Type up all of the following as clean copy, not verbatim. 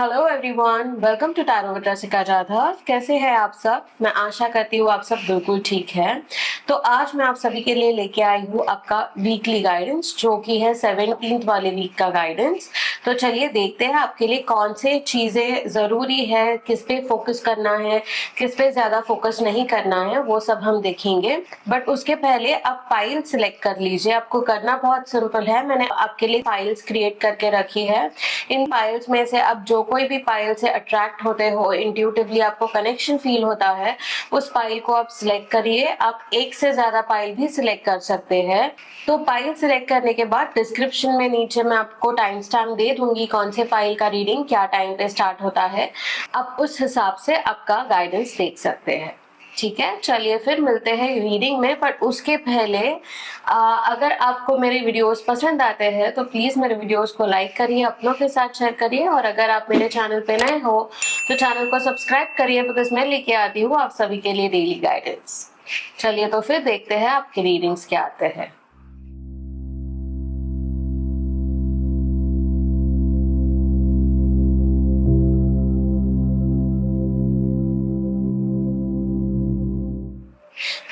Hello everyone, welcome to tarot with Rasika Jadhav. कैसे हैं आप सब? मैं आशा करती हूँ आप सब बिल्कुल ठीक है। तो आज मैं आप सभी के लिए लेके आई हूँ आपका वीकली गाइडेंस, जो कि है 17th वाले वीक का गाइडेंस। तो चलिए देखते हैं आपके लिए कौन से चीजें जरूरी है, किस पे फोकस करना है, किस पे ज्यादा फोकस नहीं करना है, वो सब हम देखेंगे। बट उसके पहले आप फाइल सिलेक्ट कर लीजिए। आपको करना बहुत सिंपल है। मैंने आपके लिए फाइल्स क्रिएट करके रखी है। इन फाइल्स में से आप जो कोई भी फाइल से अट्रैक्ट होते हो, इंट्यूटिवली आपको कनेक्शन फील होता है, उस फाइल को आप सिलेक्ट करिए। आप एक से ज्यादा फाइल भी सिलेक्ट कर सकते हैं। तो फाइल सिलेक्ट करने के बाद डिस्क्रिप्शन में नीचे मैं आपको टाइम स्टैम्प दे दूंगी कौन से फाइल का रीडिंग क्या टाइम पे स्टार्ट होता है। आप उस हिसाब से आपका गाइडेंस देख सकते हैं। ठीक है, चलिए फिर मिलते हैं रीडिंग में। पर उसके पहले अगर आपको मेरे वीडियोस पसंद आते हैं तो प्लीज मेरे वीडियोस को लाइक करिए, अपनों के साथ शेयर करिए, और अगर आप मेरे चैनल पे नए हो तो चैनल को सब्सक्राइब करिए, बिकॉज मैं लेके आती हूँ आप सभी के लिए डेली गाइडेंस। चलिए तो फिर देखते हैं आपके रीडिंग्स क्या आते हैं।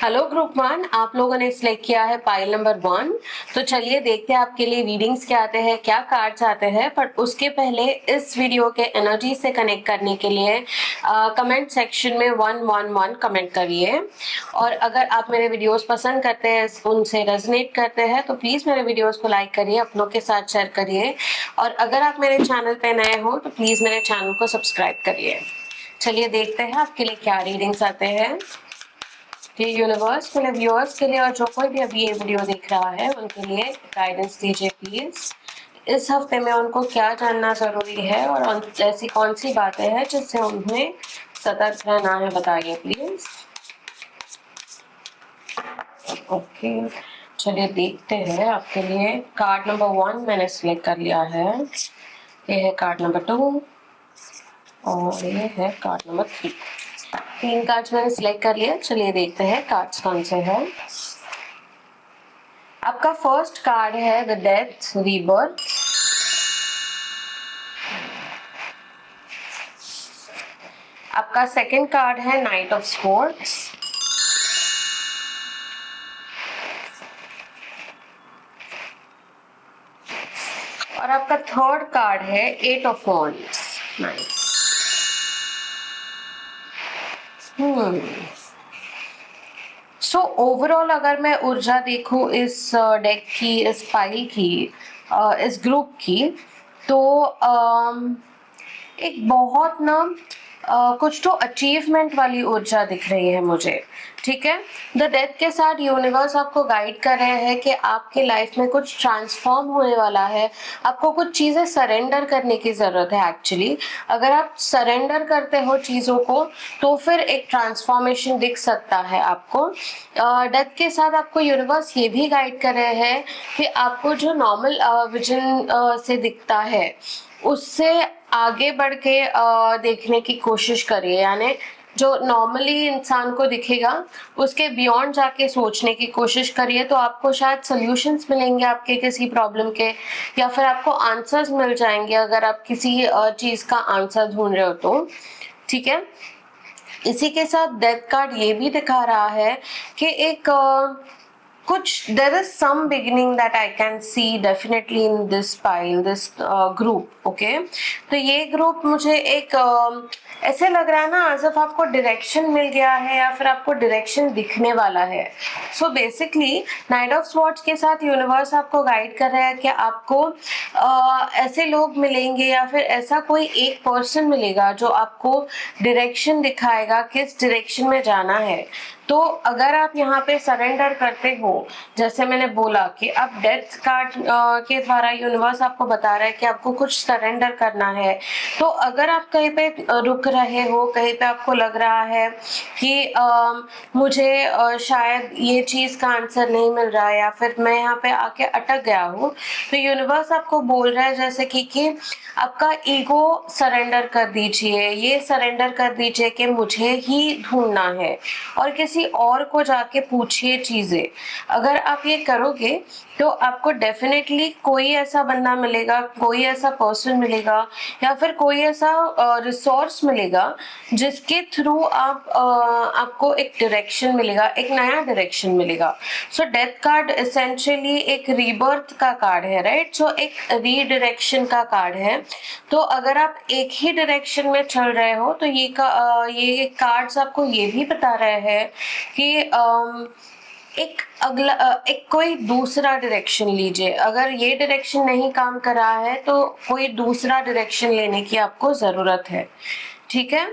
हेलो ग्रुप 1, आप लोगों ने सिलेक्ट किया है फाइल नंबर 1। तो चलिए देखते हैं आपके लिए रीडिंग्स क्या आते हैं, क्या कार्ड्स आते हैं। पर उसके पहले इस वीडियो के एनर्जी से कनेक्ट करने के लिए कमेंट सेक्शन में 111 कमेंट करिए। और अगर आप मेरे वीडियोस पसंद करते हैं, उनसे रेजोनेट करते हैं, तो प्लीज मेरे वीडियोस को लाइक करिए, अपनों के साथ शेयर करिए, और अगर आप मेरे चैनल पे नए हो तो प्लीज मेरे चैनल को सब्सक्राइब करिए। चलिए देखते हैं आपके लिए क्या रीडिंग्स आते हैं। ये यूनिवर्स मेरे व्यूअर्स के लिए और जो कोई भी अभी ये वीडियो देख रहा है उनके लिए गाइडेंस दीजिए प्लीज। इस हफ्ते में उनको क्या जानना जरूरी है और ऐसी कौन सी बातें हैं जिससे उन्हें सतर्क रहना है, बताइए प्लीज। ओके, चलिए देखते हैं आपके लिए। कार्ड नंबर 1 मैंने सिलेक्ट कर लिया है। ये है कार्ड नंबर 2 और ये है कार्ड नंबर 3। 3 कार्ड्स मैंने सिलेक्ट कर लिया। चलिए देखते हैं कार्ड्स कौन से हैं। आपका फर्स्ट कार्ड है द डेथ रीबर्थ। आपका सेकंड कार्ड है नाइट ऑफ स्पोर्ट्स। और आपका थर्ड कार्ड है 8 of wands. Nice. So overall अगर मैं ऊर्जा देखूं इस डेक की, इस फाइल की, इस ग्रुप की, तो एक बहुत ना कुछ तो अचीवमेंट वाली ऊर्जा दिख रही है मुझे। ठीक है, द डेथ के साथ यूनिवर्स आपको गाइड कर रहे हैं कि आपके लाइफ में कुछ ट्रांसफॉर्म होने वाला है। आपको कुछ चीजें सरेंडर करने की जरूरत है। एक्चुअली अगर आप सरेंडर करते हो चीजों को तो फिर एक ट्रांसफॉर्मेशन दिख सकता है आपको। डेथ के साथ आपको यूनिवर्स ये भी गाइड कर रहे हैं कि आपको जो नॉर्मल विजन से दिखता है उससे आगे बढ़ के देखने की कोशिश करिए। यानी जो नॉर्मली इंसान को दिखेगा उसके बियॉन्ड जाके सोचने की कोशिश करिए, तो आपको शायद सॉल्यूशंस मिलेंगे आपके किसी प्रॉब्लम के, या फिर आपको आंसर्स मिल जाएंगे अगर आप किसी चीज का आंसर ढूंढ रहे हो तो। ठीक है, इसी के साथ डेथ कार्ड ये भी दिखा रहा है कि एक कुछ there is some beginning that I can see definitely in this file, this group. Okay, तो ये ग्रुप मुझे एक ऐसे लग रहा है ना एज इफ आपको डायरेक्शन मिल गया है या फिर आपको डायरेक्शन दिखने वाला है। So basically night of swords के साथ यूनिवर्स आपको गाइड कर रहा है कि आपको ऐसे लोग मिलेंगे या फिर ऐसा कोई एक पर्सन मिलेगा जो आपको डायरेक्शन दिखाएगा किस डायरेक्शन में जाना है। तो अगर आप यहाँ पे सरेंडर करते हो, जैसे मैंने बोला कि आप डेथ कार्ड के द्वारा यूनिवर्स आपको बता रहा है कि आपको कुछ सरेंडर करना है। तो अगर आप कहीं पे रुक रहे हो, कहीं पे आपको लग रहा है कि मुझे शायद ये चीज का आंसर नहीं मिल रहा है या फिर मैं यहाँ पे आके अटक गया हूँ, तो यूनिवर्स आपको बोल रहा है जैसे कि आपका ईगो सरेंडर कर दीजिए, ये सरेंडर कर दीजिए कि मुझे ही ढूंढना है और किसी और को जाके पूछिए चीजें। अगर आप ये करोगे तो आपको डेफिनेटली कोई ऐसा बंदा मिलेगा, कोई ऐसा पर्सन मिलेगा या फिर कोई ऐसा रिसोर्स मिलेगा जिसके थ्रू आपको एक डायरेक्शन मिलेगा, एक नया डायरेक्शन मिलेगा। सो डेथ कार्ड एसेंशियली एक रीबर्थ का कार्ड है, राइट? सो एक रीडायरेक्शन का कार्ड है। तो अगर आप एक ही डायरेक्शन में चल रहे हो तो ये कार्ड्स आपको ये भी बता रहे हैं कि एक कोई दूसरा डायरेक्शन लीजिए। अगर ये डायरेक्शन नहीं काम कर रहा है तो कोई दूसरा डायरेक्शन लेने की आपको जरूरत है, ठीक है?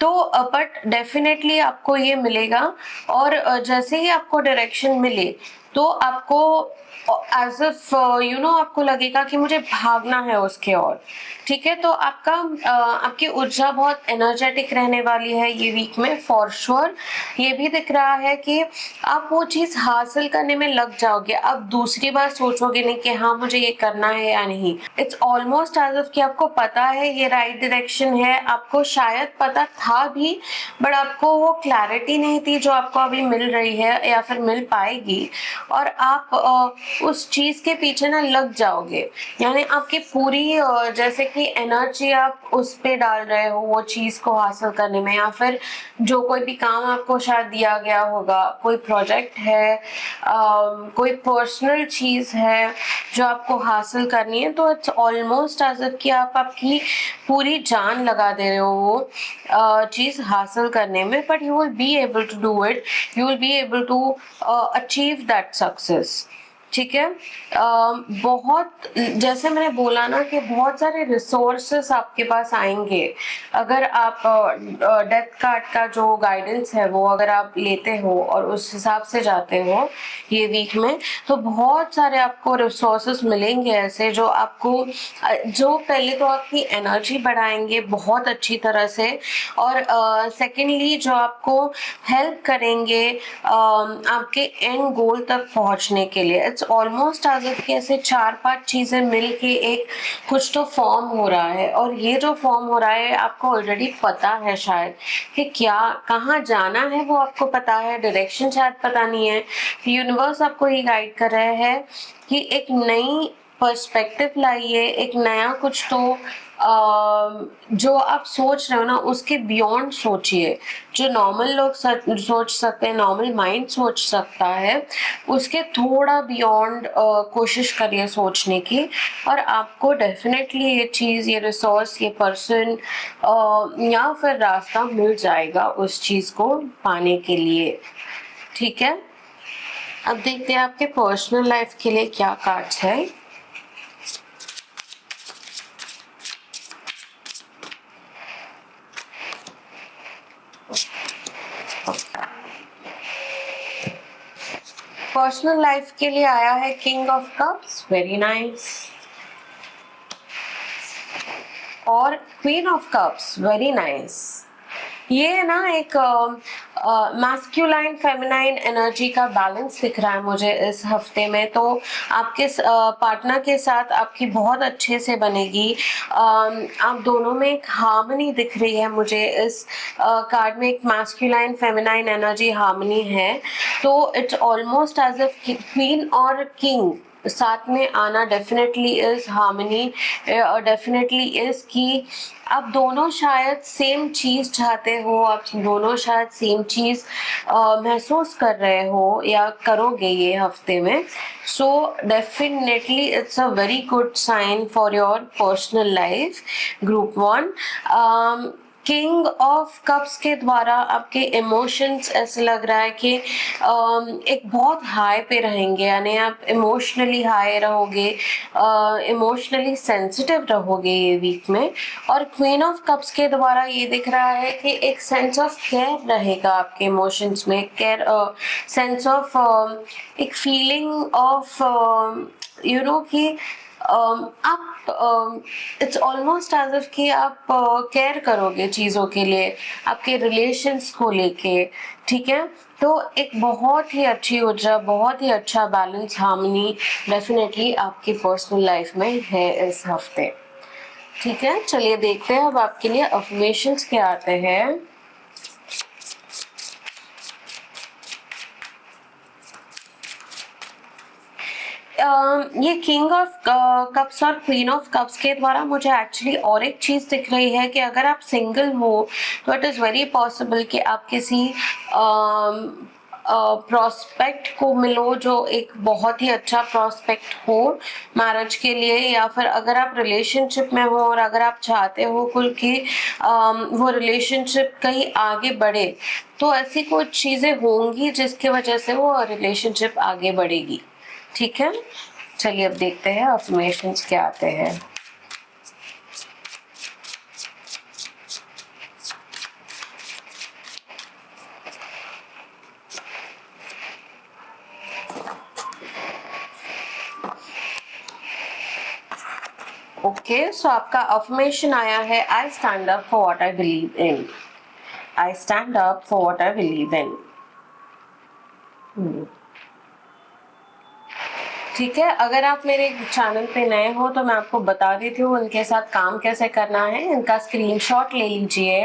तो बट डेफिनेटली आपको ये मिलेगा। और जैसे ही आपको डायरेक्शन मिले तो आपको एज इफ आपको लगेगा कि मुझे भागना है उसके ओर, ठीक है? तो आपकी ऊर्जा बहुत एनर्जेटिक रहने वाली है ये वीक में फॉर श्योर। ये भी दिख रहा है कि आप वो चीज हासिल करने में लग जाओगे। अब दूसरी बार सोचोगे नहीं कि हाँ मुझे ये करना है या नहीं। इट्स ऑलमोस्ट एज इफ कि आपको पता है ये राइट डायरेक्शन है, आपको शायद पता था भी बट आपको वो क्लैरिटी नहीं थी जो आपको अभी मिल रही है या फिर मिल पाएगी, और आप उस चीज के पीछे ना लग जाओगे। यानी आपकी पूरी जैसे कि एनर्जी आप उस पे डाल रहे हो वो चीज को हासिल करने में, या फिर जो कोई भी काम आपको शायद दिया गया होगा, कोई प्रोजेक्ट है, कोई पर्सनल चीज है जो आपको हासिल करनी है, तो इट्स ऑलमोस्ट एज इफ कि आप आपकी पूरी जान लगा दे रहे हो वो चीज हासिल करने में। But you will be able to do it, you will be able to achieve that success, ठीक है? बहुत जैसे मैंने बोला ना कि बहुत सारे रिसोर्सेस आपके पास आएंगे अगर आप डेथ कार्ड का जो गाइडेंस है वो अगर आप लेते हो और उस हिसाब से जाते हो ये वीक में, तो बहुत सारे आपको रिसोर्सेस मिलेंगे ऐसे जो आपको जो पहले तो आपकी एनर्जी बढ़ाएंगे बहुत अच्छी तरह से, और सेकेंडली जो आपको हेल्प करेंगे आपके एंड गोल तक पहुंचने के लिए। इट्स ऑलमोस्ट एज इफ कि ऐसे 4-5 चीजें मिल के एक कुछ तो फॉर्म हो रहा है, और ये जो फॉर्म हो रहा है आपको ऑलरेडी पता है शायद कि क्या कहाँ जाना है, वो आपको पता है, डायरेक्शन शायद पता नहीं है। यूनिवर्स आपको ये गाइड कर रहे हैं कि एक नई पर्सपेक्टिव लाइए, एक नया कुछ तो जो आप सोच रहे हो ना उसके बियॉन्ड सोचिए। जो नॉर्मल लोग सोच सकते हैं, नॉर्मल माइंड सोच सकता है, उसके थोड़ा बियॉन्ड कोशिश करिए सोचने की, और आपको डेफिनेटली ये चीज़, ये रिसोर्स, ये पर्सन या फिर रास्ता मिल जाएगा उस चीज़ को पाने के लिए, ठीक है? अब देखते हैं आपके पर्सनल लाइफ के लिए क्या कार्ड्स है। पर्सनल लाइफ के लिए आया है king of cups, very nice, और queen of cups, very nice. ये ना एक मैस्कुलाइन फेमिनाइन एनर्जी का बैलेंस दिख रहा है मुझे इस हफ्ते में। तो आपके पार्टनर के साथ आपकी बहुत अच्छे से बनेगी। आप दोनों में एक हार्मनी दिख रही है मुझे इस कार्ड में। एक मैस्कुलाइन फेमिनाइन एनर्जी हार्मनी है, तो it's almost as if queen और किंग साथ में आना definitely is harmony, definitely is कि आप दोनों शायद सेम चीज चाहते हो, आप दोनों शायद सेम चीज महसूस कर रहे हो या करोगे ये हफ्ते में। So definitely it's a very good sign for your personal life, group 1। King of cups के द्वारा आपके इमोशंस ऐसे लग रहा है कि एक बहुत हाई पे रहेंगे, यानी आप इमोशनली हाई रहोगे, इमोशनली सेंसिटिव रहोगे ये वीक में। और क्वीन ऑफ कप्स के द्वारा ये दिख रहा है कि एक सेंस ऑफ केयर रहेगा आपके इमोशंस में, केयर, सेंस ऑफ एक फीलिंग ऑफ कि आप इट्स ऑलमोस्ट एज इफ कि आप केयर करोगे चीज़ों के लिए, आपके रिलेशंस को लेके, ठीक है? तो एक बहुत ही अच्छी ऊर्जा, बहुत ही अच्छा बैलेंस, हार्मनी डेफिनेटली आपकी पर्सनल लाइफ में है इस हफ्ते, ठीक है? चलिए देखते हैं अब आपके लिए अफर्मेशंस क्या आते हैं। ये किंग ऑफ कप्स और क्वीन ऑफ कप्स के द्वारा मुझे एक्चुअली और एक चीज दिख रही है कि अगर आप सिंगल हो तो इट इज़ वेरी पॉसिबल कि आप किसी प्रोस्पेक्ट को मिलो जो एक बहुत ही अच्छा प्रोस्पेक्ट हो मैरिज के लिए, या फिर अगर आप रिलेशनशिप में हो और अगर आप चाहते हो कुल कि वो रिलेशनशिप कहीं आगे बढ़े, तो ऐसी कुछ चीज़ें होंगी जिसकी वजह से वो रिलेशनशिप आगे बढ़ेगी। ठीक है, चलिए अब देखते हैं अफर्मेशंस क्या आते हैं। ओके, सो आपका अफर्मेशन आया है, I stand up for what I believe in. I stand up for what I believe in. ठीक है, अगर आप मेरे चैनल पे नए हो तो मैं आपको बता देती हूँ उनके साथ काम कैसे करना है। इनका स्क्रीनशॉट ले लीजिए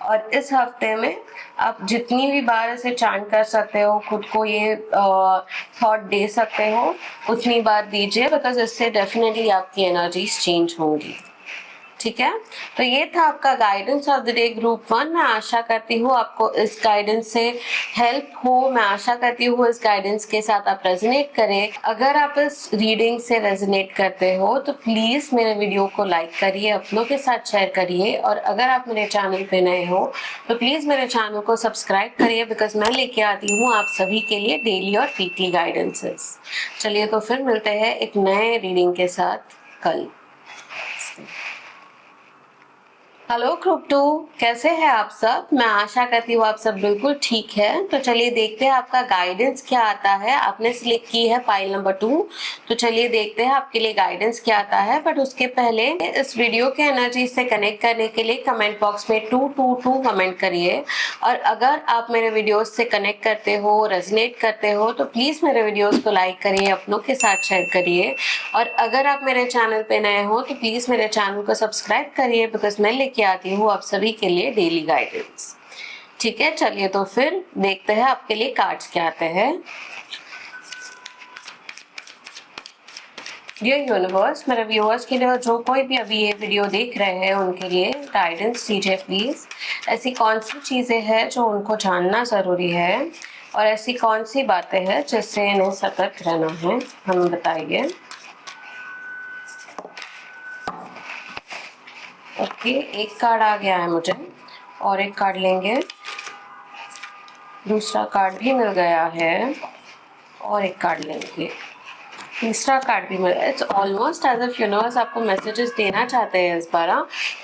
और इस हफ्ते में आप जितनी भी बार इसे चैंट कर सकते हो, खुद को ये थॉट दे सकते हो, उतनी बार दीजिए, बिकॉज इससे डेफिनेटली आपकी एनर्जीज चेंज होंगी। ठीक है, तो ये था आपका guidance of the day group 1। मैं आशा करती हूँ आपको इस गाइडेंस से हेल्प हो। मैं आशा करती हूँ इस गाइडेंस के साथ आप रेजोनेट करें। अगर आप इस रीडिंग से रेजोनेट करते हो तो प्लीज मेरे वीडियो को लाइक करिए, अपनों के साथ शेयर करिए, और अगर आप मेरे चैनल पे नए हो तो प्लीज मेरे चैनल को सब्सक्राइब करिए, बिकॉज मैं लेके आती हूँ आप सभी के लिए डेली और वीकली गाइडेंसेस। चलिए तो फिर मिलते हैं एक नए रीडिंग के साथ कल। हेलो ग्रुप 2, कैसे हैं आप सब? मैं आशा करती हूँ आप सब बिल्कुल ठीक है। तो चलिए देखते हैं आपका गाइडेंस क्या आता है। आपने सिलेक्ट की है पाइल नंबर 2, तो चलिए देखते हैं आपके लिए गाइडेंस क्या आता है। बट उसके पहले इस वीडियो के एनर्जी से कनेक्ट करने के लिए कमेंट बॉक्स में 222 कमेंट करिए। और अगर आप मेरे वीडियोस से कनेक्ट करते हो, रेजोनेट करते हो, तो प्लीज मेरे वीडियोस को लाइक करिए, अपनों के साथ शेयर करिए। और अगर आप मेरे चैनल पे नए हो तो प्लीज मेरे चैनल को सब्सक्राइब करिए, बिकॉज मैं लेके आती हूँ आप सभी के लिए डेली गाइडेंस। ठीक है, चलिए तो फिर देखते हैं आपके लिए कार्ड्स क्या आते हैं। डियर यूनिवर्स, मेरे व्यूअर्स के लिए और जो कोई भी अभी ये वीडियो देख रहे हैं उनके लिए गाइडेंस दीजिए प्लीज। ऐसी कौन सी चीजें हैं जो उनको जानना जरूरी है, और ऐसी कौन सी बातें हैं जिससे इन्हें सतर्क रहना है, हमें बताइए। ओके, एक कार्ड आ गया है मुझे, और एक कार्ड लेंगे। दूसरा कार्ड भी मिल गया है, और एक कार्ड लेंगे। तीसरा कार्ड भी मिल, it's almost as if universe आपको मैसेजेस देना चाहते हैं इस बार।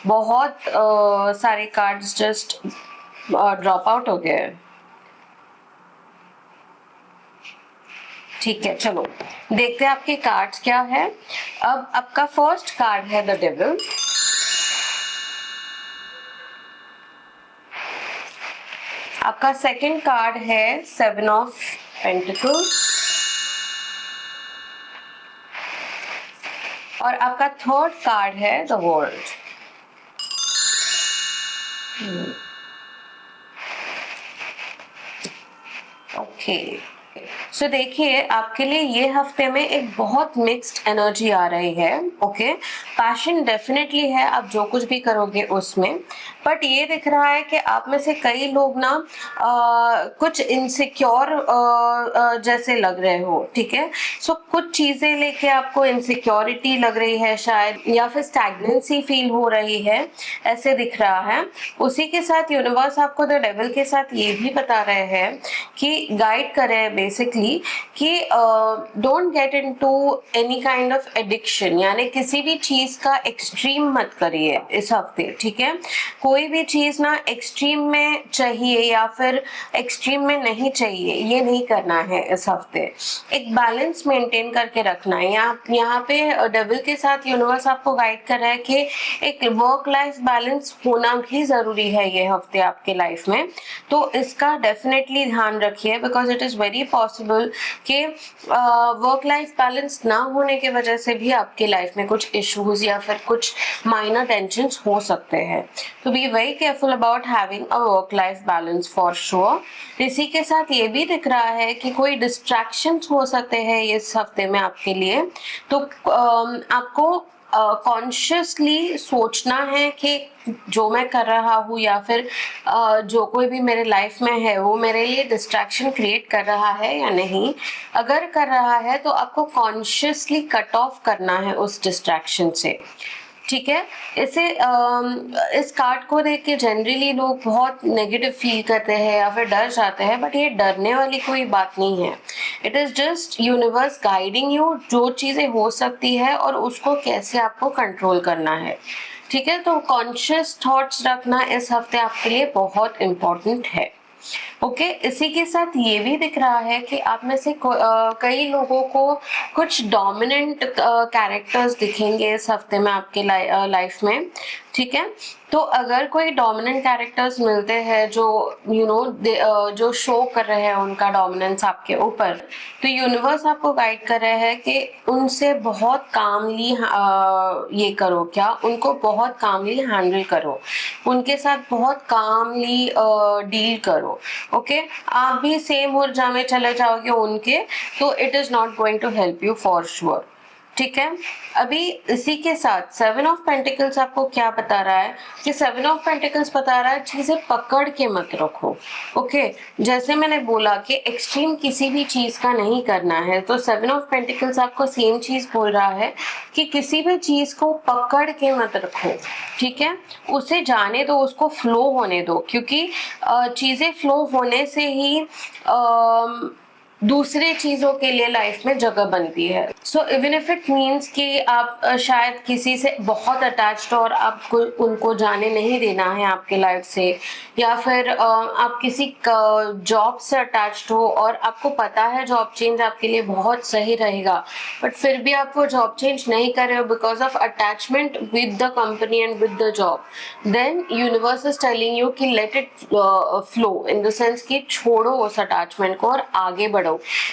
बहुत सारे कार्ड्स जस्ट ड्रॉप आउट हो गए। ठीक है, चलो देखते हैं आपके कार्ड्स क्या है। अब आपका फर्स्ट कार्ड है द डेविल। आपका सेकंड कार्ड है 7 ऑफ पेंटिकल्स, और आपका थर्ड कार्ड है द वर्ल्ड। ओके, सो देखिए आपके लिए ये हफ्ते में एक बहुत मिक्स्ड एनर्जी आ रही है। ओके, पैशन डेफिनेटली है आप जो कुछ भी करोगे उसमें, बट ये दिख रहा है कि आप में से कई लोग ना कुछ इनसिक्योर जैसे लग रहे हो। ठीक है, सो कुछ चीजें लेके आपको इनसिक्योरिटी लग रही है शायद, या फिर स्टैग्नेंसी फील हो रही है, ऐसे दिख रहा है। उसी के साथ यूनिवर्स आपको द डेविल के साथ ये भी बता रहे हैं कि गाइड कर रहे हैं बेसिकली कि don't get into any kind of addiction, यानी किसी भी चीज का एक्सट्रीम मत करिए इस हफ्ते। ठीक है, कोई भी चीज ना एक्सट्रीम में चाहिए या फिर एक्सट्रीम में नहीं चाहिए, ये नहीं करना है इस हफ्ते। एक बैलेंस मेंटेन करके रखना है। यहाँ पे डेविल के साथ यूनिवर्स आपको गाइड कर रहा है कि एक वर्क लाइफ बैलेंस होना भी जरूरी है ये हफ्ते आपके लाइफ में, तो इसका डेफिनेटली ध्यान रखिए, because it is very possible कि वर्क लाइफ बैलेंस ना होने की वजह से भी आपके लाइफ में कुछ इश्यूज या फिर कुछ माइनर टेंशंस हो सकते हैं। तो तो be very careful about having a work life balance for sure. इसी के साथ ये भी दिख रहा है कि कोई डिस्ट्रैक्शंस हो सकते हैं इस हफ्ते में आपके लिए, तो आपको कॉन्शियसली सोचना है कि जो मैं कर रहा हूँ या फिर जो कोई भी मेरे लाइफ में है वो मेरे लिए डिस्ट्रैक्शन क्रिएट कर रहा है या नहीं। अगर कर रहा है तो आपको कॉन्शियसली कट ऑफ करना है उस डिस्ट्रैक्शन से, ठीक है। इस कार्ड को देख के जनरली लोग बहुत नेगेटिव फील करते हैं या फिर डर जाते हैं, बट ये डरने वाली कोई बात नहीं है। It is just universe guiding you, जो चीजें हो सकती है और उसको कैसे आपको कंट्रोल करना है, ठीक है। तो कॉन्शियस थॉट्स रखना इस हफ्ते आपके लिए बहुत इम्पोर्टेंट है। ओके इसी के साथ ये भी दिख रहा है कि आप में से कई लोगों को कुछ डोमिनेंट कैरेक्टर्स दिखेंगे इस हफ्ते में आपके लाइफ में, ठीक है। तो अगर कोई डोमिनेंट कैरेक्टर्स मिलते हैं जो जो शो कर रहे हैं उनका डोमिनेंस आपके ऊपर, तो यूनिवर्स आपको गाइड कर रहे हैं कि उनसे बहुत कामली ये करो, क्या उनको बहुत कामली हैंडल करो, उनके साथ बहुत कामली डील करो। ओके आप भी सेम ऊर्जा में चले जाओगे उनके, तो it is not going to help you for sure, ठीक है। अभी इसी के साथ 7 ऑफ पेंटिकल्स आपको क्या बता रहा है कि 7 ऑफ पेंटिकल्स बता रहा है चीजें पकड़ के मत रखो। ओके जैसे मैंने बोला कि एक्सट्रीम किसी भी चीज का नहीं करना है, तो 7 ऑफ पेंटिकल्स आपको सेम चीज बोल रहा है कि किसी भी चीज को पकड़ के मत रखो, ठीक है। उसे जाने दो, उसको फ्लो होने दो, क्योंकि चीजें फ्लो होने से ही दूसरे चीजों के लिए लाइफ में जगह बनती है। So even if it means कि आप शायद किसी से बहुत अटैच्ड हो और आपको उनको जाने नहीं देना है आपके लाइफ से, या फिर आप किसी जॉब से अटैच्ड हो और आपको पता है जॉब चेंज आपके लिए बहुत सही रहेगा, बट फिर भी आप वो जॉब चेंज नहीं कर रहे हो because of attachment with the company and with the job, then universe is telling you कि let it flow, in the sense कि छोड़ो उस अटैचमेंट को और आगे बढ़ो।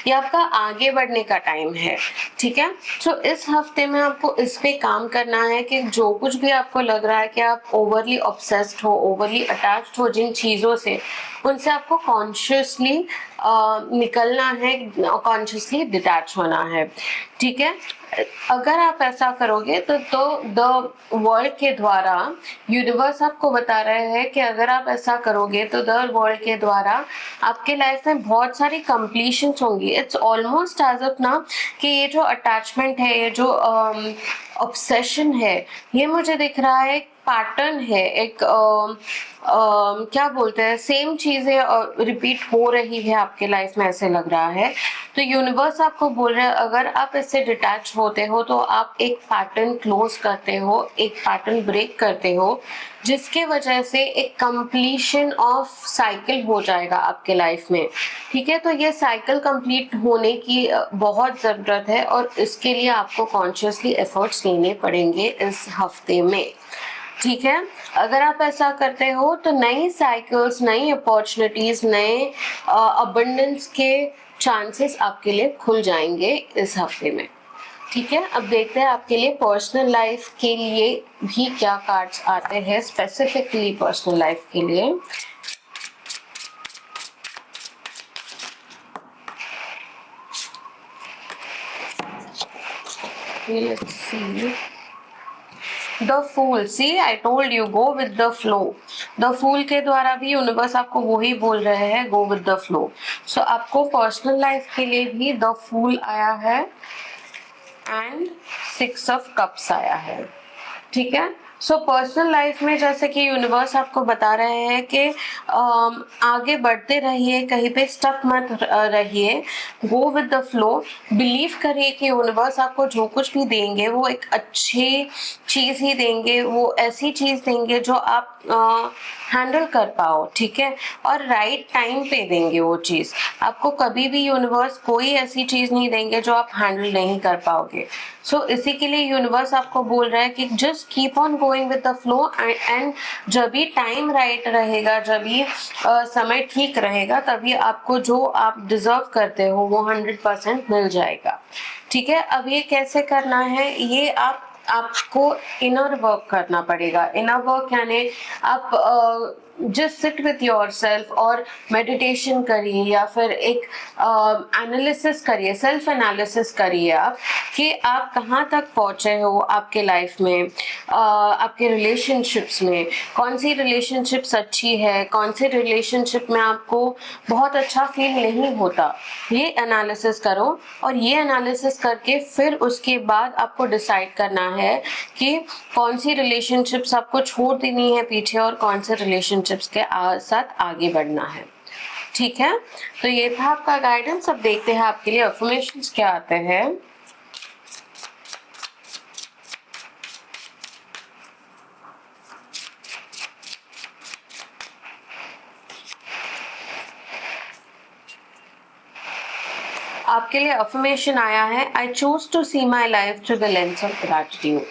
ये आपका आगे बढ़ने का टाइम है, ठीक है। सो इस हफ्ते में आपको इस पे काम करना है कि जो कुछ भी आपको लग रहा है कि आप ओवरली ऑब्सेस्ड हो, ओवरली अटैच्ड हो जिन चीजों से, उनसे आपको कॉन्शियसली निकलना है, कॉन्शियसली डिटैच होना है, ठीक है। अगर आप ऐसा करोगे तो द वर्ल्ड के द्वारा यूनिवर्स आपको बता रहे हैं कि अगर आप ऐसा करोगे तो द वर्ल्ड के द्वारा आपके लाइफ में बहुत सारी कंप्लीशंस होंगी। इट्स ऑलमोस्ट एज ऑफ ना कि ये जो अटैचमेंट है, ये जो ऑब्सेशन है, ये मुझे दिख रहा है एक पैटर्न है, एक क्या बोलते हैं, सेम चीजें रिपीट हो रही है आपके लाइफ में, ऐसे लग रहा है। तो यूनिवर्स आपको बोल रहा है अगर आप इससे डिटैच होते हो तो आप एक पैटर्न क्लोज करते हो, एक पैटर्न ब्रेक करते हो, जिसके वजह से एक कंप्लीशन ऑफ साइकिल हो जाएगा आपके लाइफ में, ठीक है। तो ये साइकिल कंप्लीट होने की बहुत ज़रूरत है और इसके लिए आपको कॉन्शियसली एफर्ट्स लेने पड़ेंगे इस हफ्ते में, ठीक है। अगर आप ऐसा करते हो तो नई साइकिल्स, नई अपॉर्चुनिटीज, नए अबंडेंस के चांसेस आपके लिए खुल जाएंगे इस हफ्ते में, ठीक है। अब देखते हैं आपके लिए पर्सनल लाइफ के लिए भी क्या कार्ड्स आते हैं, स्पेसिफिकली पर्सनल लाइफ के लिए। Let's see. The Fool. See, I told you, go with the flow. The Fool के द्वारा भी यूनिवर्स आपको वही बोल रहे हैं, go with the flow. So आपको पर्सनल लाइफ के लिए भी The Fool आया है एंड 6 ऑफ कप्स आया है, ठीक है। सो पर्सनल लाइफ में जैसे कि यूनिवर्स आपको बता रहे हैं कि आगे बढ़ते रहिए, कहीं पे स्टक मत रहिए, go with the flow. Believe करिए कि यूनिवर्स आपको जो कुछ भी देंगे वो एक अच्छी चीज़ ही देंगे, वो ऐसी चीज़ देंगे जो आप हैंडल कर पाओ, ठीक है, और राइट टाइम पे देंगे वो चीज़। आपको कभी भी यूनिवर्स कोई ऐसी चीज़ नहीं देंगे जो आप हैंडल नहीं कर पाओगे। सो इसी के लिए यूनिवर्स आपको बोल रहा है कि just keep on going with the flow and जब भी टाइम राइट रहेगा, जब भी समय ठीक रहेगा, तभी आपको जो आप डिजर्व करते हो वो 100% मिल जाएगा, ठीक है। अब ये कैसे करना है, ये आप आपको इनर वर्क करना पड़ेगा। इनर वर्क यानी आप just sit with your self और मेडिटेशन करिए या फिर एक एनालिसिस करिए, सेल्फ एनालिसिस करिए आप कि आप कहाँ तक पहुँचे हो आपके लाइफ में, आपके रिलेशनशिप्स में, कौन सी रिलेशनशिप्स अच्छी है, कौन सी रिलेशनशिप में आपको बहुत अच्छा फील नहीं होता। ये एनालिसिस करो और ये एनालिसिस करके फिर उसके बाद आपको डिसाइड करना है कि कौन सी रिलेशनशिप्स आपको छोड़ देनी है पीछे और कौन से रिलेशनशिप्स के साथ आगे बढ़ना है। ठीक है, तो ये था आपका गाइडेंस। अब देखते हैं आपके लिए अफर्मेशंस क्या आते हैं। आपके लिए अफर्मेशन आया है, I choose to see my life through the lens of gratitude.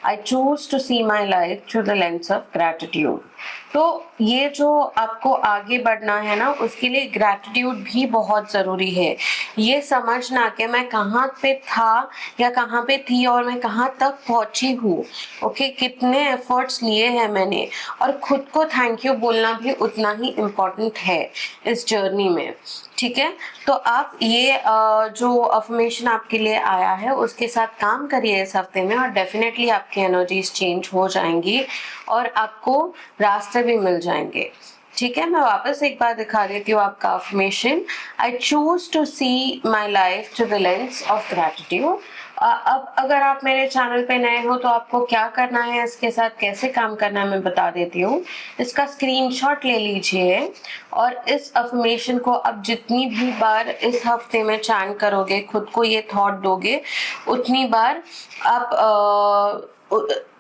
I choose to see my life through the lens of gratitude. तो ये जो आपको आगे बढ़ना है ना, उसके लिए ग्रैटिट्यूड भी बहुत ज़रूरी है। ये समझना कि मैं कहाँ पे था या कहाँ पे थी और मैं कहाँ तक पहुँची हूँ। ओके, कितने एफर्ट्स लिए हैं मैंने, और खुद को थैंक यू बोलना भी उतना ही इम्पोर्टेंट है इस जर्नी में। ठीक है, तो आप ये जो अफर्मेशन आपके लिए आया है उसके साथ काम करिए इस हफ्ते में, और डेफिनेटली आपकी एनर्जीज चेंज हो जाएंगी और आपको रास्ते भी मिल जाएंगे। ठीक है, मैं वापस एक बार दिखा देती हूँ आपका affirmation. I choose to see my life through the lens of gratitude. अब अगर आप मेरे चैनल पे नए हो तो आपको क्या करना है, इसके साथ कैसे काम करना है मैं बता देती हूँ। इसका स्क्रीनशॉट ले लीजिए और इस अफर्मेशन को आप जितनी भी बार इस हफ्ते में चैंट करोगे, खुद को ये थॉट दोगे, उतनी बार आप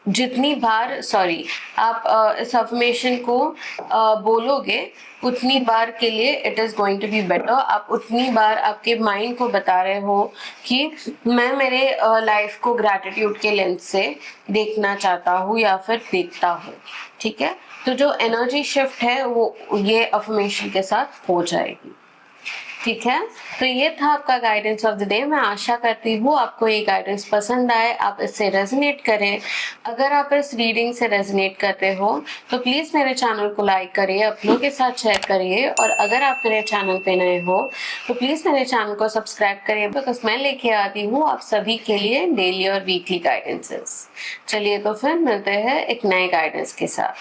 जितनी बार आप इस अफर्मेशन को बोलोगे उतनी बार के लिए it is going to be better. आप उतनी बार आपके माइंड को बता रहे हो कि मैं मेरे लाइफ को ग्रैटिट्यूड के लेंस से देखना चाहता हूँ या फिर देखता हूँ। ठीक है, तो जो एनर्जी शिफ्ट है वो ये अफर्मेशन के साथ हो जाएगी। ठीक है, तो ये था आपका गाइडेंस ऑफ द डे। मैं आशा करती हूँ आपको ये गाइडेंस पसंद आए, आप इससे रेजोनेट करें। अगर आप इस रीडिंग से रेजोनेट करते हो तो प्लीज मेरे चैनल को लाइक करिए, अपनों के साथ शेयर करिए, और अगर आप मेरे चैनल पे नए हो तो प्लीज मेरे चैनल को सब्सक्राइब करिए, बिकॉज मैं लेके आती हूँ आप सभी के लिए डेली और वीकली गाइडेंसेस। चलिए, तो फिर मिलते हैं एक नए गाइडेंस के साथ।